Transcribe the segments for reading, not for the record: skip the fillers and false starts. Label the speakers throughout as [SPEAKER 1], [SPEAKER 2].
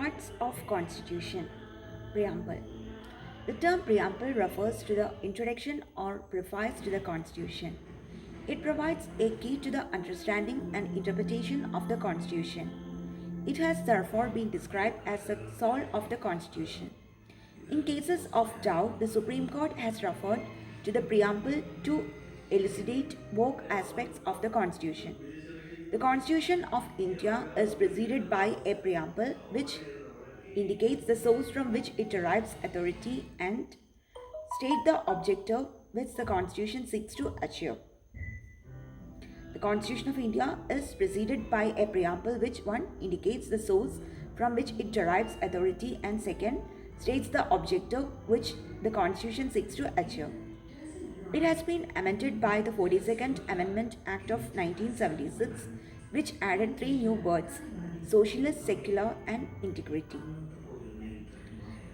[SPEAKER 1] Parts of Constitution. Preamble. The term preamble refers to the introduction or preface to the Constitution. It provides a key to the understanding and interpretation of the Constitution. It has therefore been described as the soul of the Constitution. In cases of doubt, the Supreme Court has referred to the preamble to elucidate vague aspects of the Constitution. The Constitution of India is preceded by a preamble which indicates the source from which it derives authority and state the objective which the Constitution seeks to achieve. The Constitution of India is preceded by a preamble which one indicates the source from which it derives authority and second states the objective which the Constitution seeks to achieve. It has been amended by the 42nd Amendment Act of 1976 which added three new words: socialist, secular and integrity.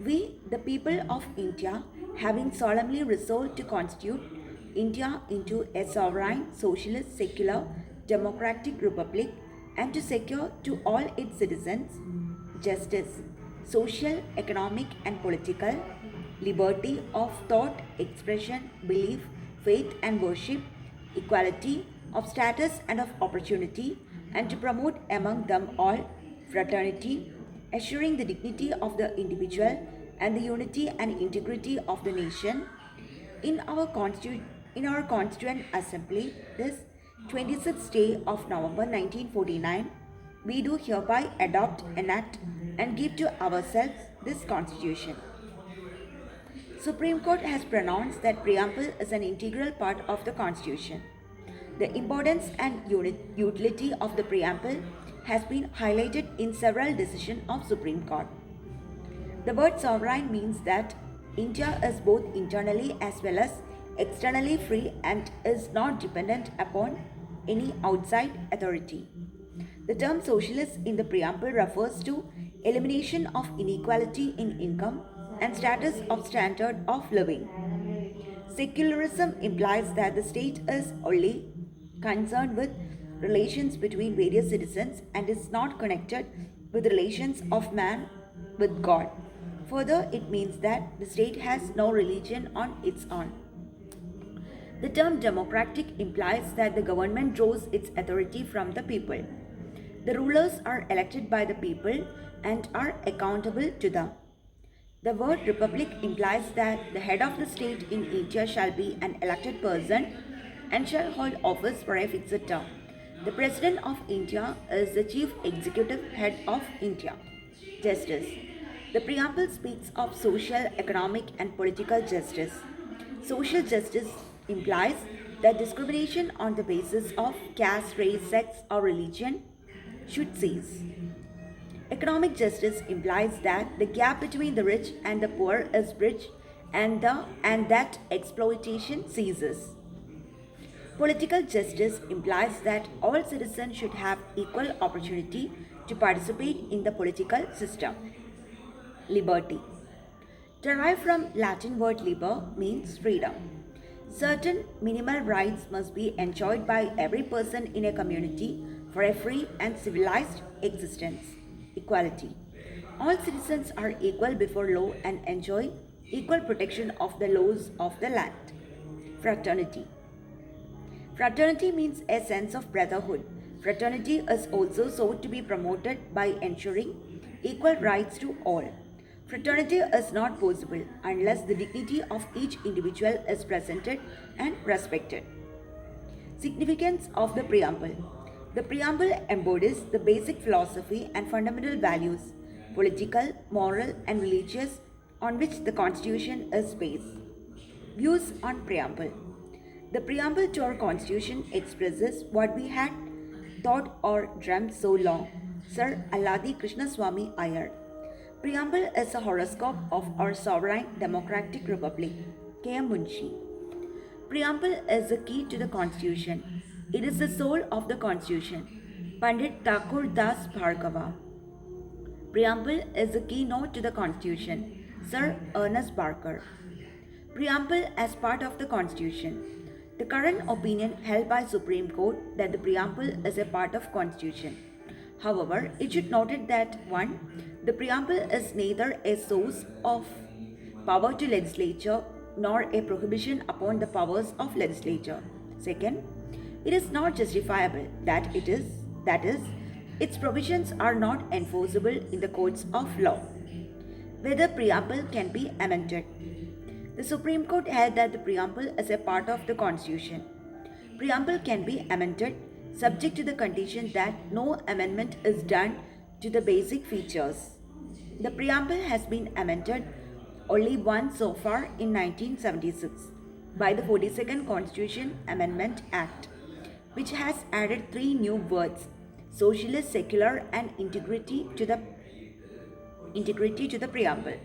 [SPEAKER 1] We, the people of India, having solemnly resolved to constitute India into a sovereign, socialist, secular, democratic republic and to secure to all its citizens justice, social, economic and political, liberty of thought, expression, belief, faith and worship, equality of status and of opportunity, and to promote among them all fraternity, assuring the dignity of the individual and the unity and integrity of the nation. In our Constituent Assembly, this 26th day of November 1949, we do hereby adopt, enact, and give to ourselves this Constitution. Supreme Court has pronounced that preamble is an integral part of the Constitution. The importance and utility of the preamble has been highlighted in several decisions of Supreme Court. The word sovereign means that India is both internally as well as externally free and is not dependent upon any outside authority. The term socialist in the preamble refers to elimination of inequality in income and status of standard of living. Secularism implies that the state is only concerned with relations between various citizens and is not connected with relations of man with God. Further, it means that the state has no religion on its own. The term democratic implies that the government draws its authority from the people. The rulers are elected by the people and are accountable to them. The word republic implies that the head of the state in India shall be an elected person and shall hold office for a fixed term. The President of India is the chief executive head of India. Justice. The preamble speaks of social, economic and political justice. Social justice implies that discrimination on the basis of caste, race, sex or religion should cease. Economic justice implies that the gap between the rich and the poor is bridged and that exploitation ceases. Political justice implies that all citizens should have equal opportunity to participate in the political system. Liberty. Derived from Latin word liber means freedom. Certain minimal rights must be enjoyed by every person in a community for a free and civilized existence. Equality. All citizens are equal before law and enjoy equal protection of the laws of the land. Fraternity. Fraternity means a sense of brotherhood. Fraternity is also sought to be promoted by ensuring equal rights to all. Fraternity is not possible unless the dignity of each individual is presented and respected. Significance of the preamble. The preamble embodies the basic philosophy and fundamental values, political, moral, and religious, on which the Constitution is based. Views on preamble. The preamble to our Constitution expresses what we had thought or dreamt so long. Sir Alladi Krishnaswamy Iyer. Preamble is a horoscope of our sovereign democratic republic. K.M. Munshi. Preamble is the key to the Constitution. It is the soul of the Constitution. Pandit Thakur Das Bhargava. Preamble is the keynote to the Constitution. Sir Ernest Barker. Preamble as part of the Constitution. The current opinion held by Supreme Court that the preamble is a part of Constitution. However, it should noted that 1. The preamble is neither a source of power to legislature nor a prohibition upon the powers of legislature. Second, it is not justifiable that is, its provisions are not enforceable in the courts of law. Whether preamble can be amended. The Supreme Court held that the preamble is a part of the Constitution. Preamble can be amended subject to the condition that no amendment is done to the basic features. The preamble has been amended only once so far in 1976 by the 42nd Constitution Amendment Act, which has added three new words: socialist, secular, and integrity to the preamble.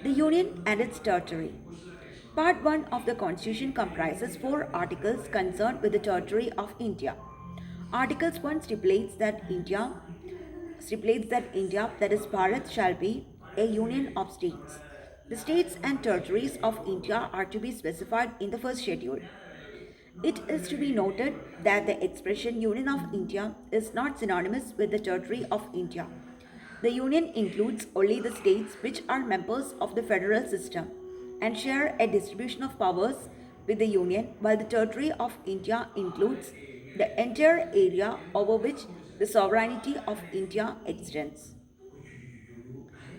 [SPEAKER 1] The Union and its territory. Part 1 of the Constitution comprises 4 articles concerned with the territory of India. Articles 1 stipulates that India, that is Bharat, shall be a union of states. The states and territories of India are to be specified in the first schedule. It is to be noted that the expression Union of India is not synonymous with the territory of India. The Union includes only the states which are members of the federal system and share a distribution of powers with the Union, while the territory of India includes the entire area over which the sovereignty of India extends.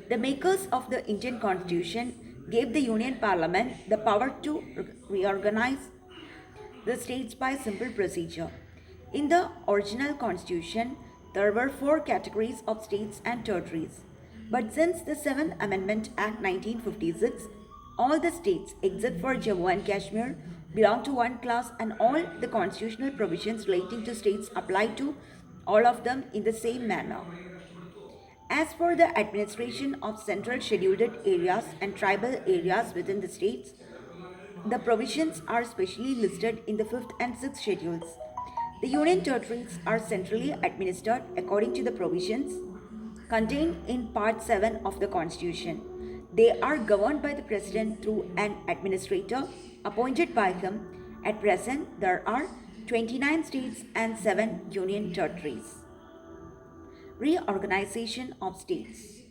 [SPEAKER 1] The makers of the Indian Constitution gave the Union Parliament the power to reorganize the states by simple procedure. In the original Constitution, there were 4 categories of states and territories. But since the 7th Amendment Act 1956, all the states except for Jammu and Kashmir belong to one class, and all the constitutional provisions relating to states apply to all of them in the same manner. As for the administration of central scheduled areas and tribal areas within the states, the provisions are specially listed in the 5th and 6th schedules. The Union territories are centrally administered according to the provisions contained in Part 7 of the Constitution. They are governed by the President through an administrator appointed by him. At present, there are 29 states and 7 Union territories. Reorganization of states.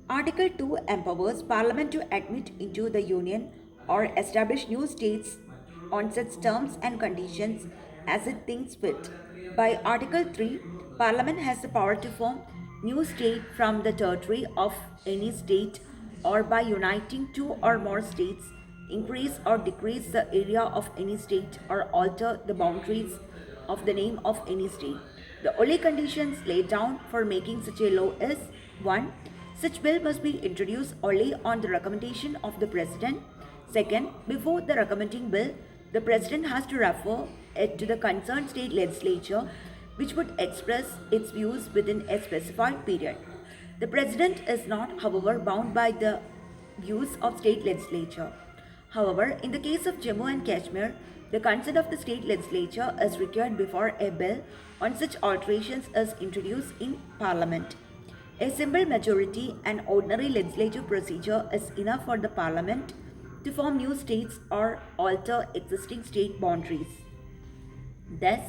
[SPEAKER 1] Article 2 empowers Parliament to admit into the Union or establish new states on such terms and conditions as it thinks fit. By Article 3, Parliament has the power to form new state from the territory of any state, or by uniting 2 or more states, increase or decrease the area of any state, or alter the boundaries of the name of any state. The only conditions laid down for making such a law is: 1. Such bill must be introduced only on the recommendation of the President. Second, before the recommending bill, the President has to refer it to the concerned state legislature, which would express its views within a specified period. The President is not, however, bound by the views of state legislature. However, in the case of Jammu and Kashmir, the consent of the state legislature is required before a bill on such alterations is introduced in Parliament. A simple majority and ordinary legislative procedure is enough for the Parliament to form new states or alter existing state boundaries. Thus,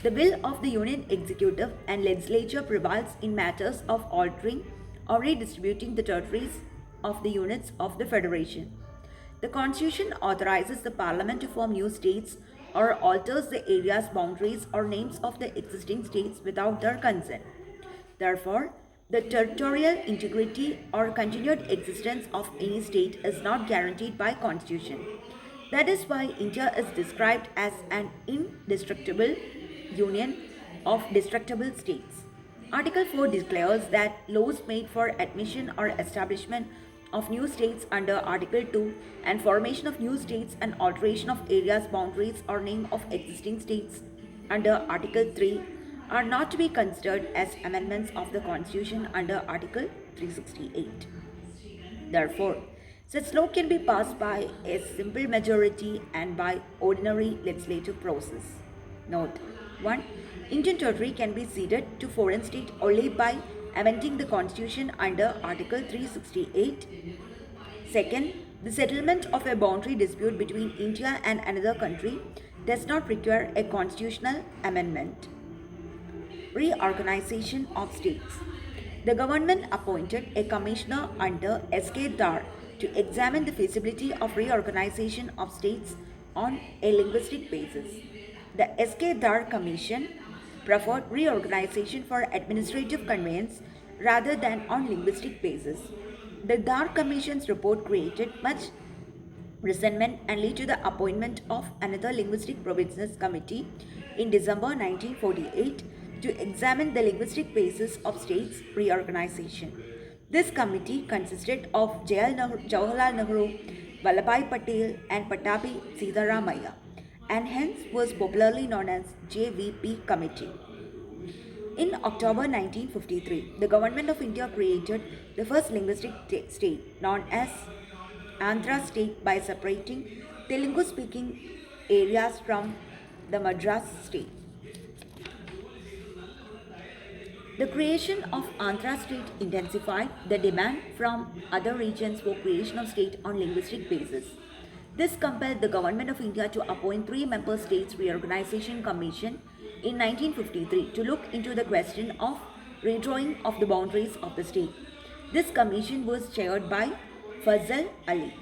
[SPEAKER 1] the will of the Union Executive and Legislature prevails in matters of altering or redistributing the territories of the units of the Federation. The Constitution authorizes the Parliament to form new states or alters the area's boundaries or names of the existing states without their consent. Therefore, the territorial integrity or continued existence of any state is not guaranteed by Constitution. That is why India is described as an indestructible union of destructible states. Article 4 declares that laws made for admission or establishment of new states under Article 2 and formation of new states and alteration of areas, boundaries or name of existing states under Article 3 are not to be considered as amendments of the Constitution under Article 368. Therefore, such law can be passed by a simple majority and by ordinary legislative process. Note 1. Indian territory can be ceded to foreign state only by amending the Constitution under Article 368. Second, the settlement of a boundary dispute between India and another country does not require a constitutional amendment. Reorganization of states. The government appointed a commissioner under S.K. Dar to examine the feasibility of reorganization of states on a linguistic basis. The S.K. Dar Commission preferred reorganization for administrative convenience rather than on linguistic basis. The Dar Commission's report created much resentment and led to the appointment of another linguistic provisions committee in December 1948 to examine the linguistic basis of states reorganization. This committee consisted of Jawaharlal Nehru, Vallabhbhai Patel and Pattabi Sitaramayya, and hence was popularly known as JVP Committee. In October 1953, the Government of India created the first linguistic state known as Andhra state by separating Telugu-speaking areas from the Madras state. The creation of Andhra state intensified the demand from other regions for creation of state on linguistic basis. This compelled the Government of India to appoint three-member States Reorganization Commission in 1953 to look into the question of redrawing of the boundaries of the state. This commission was chaired by Fazal Ali.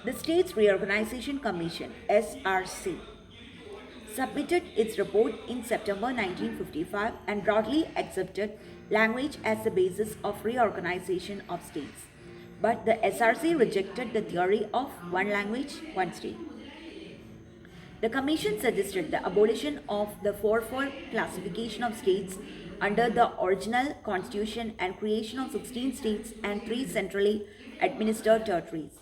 [SPEAKER 1] The States Reorganization Commission (SRC) submitted its report in September 1955 and broadly accepted language as the basis of reorganization of states. But the SRC rejected the theory of one language, one state. The Commission suggested the abolition of the 4-4 classification of states under the original constitution and creation of 16 states and 3 centrally administered territories.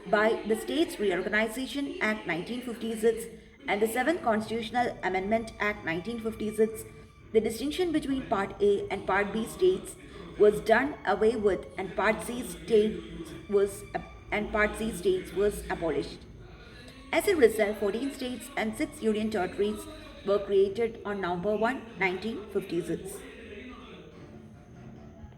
[SPEAKER 1] By the States Reorganization Act 1956 and the 7th Constitutional Amendment Act 1956, the distinction between Part A and Part B states was done away with and Part C states was abolished. As a result, 14 states and 6 union territories were created on November 1, 1956.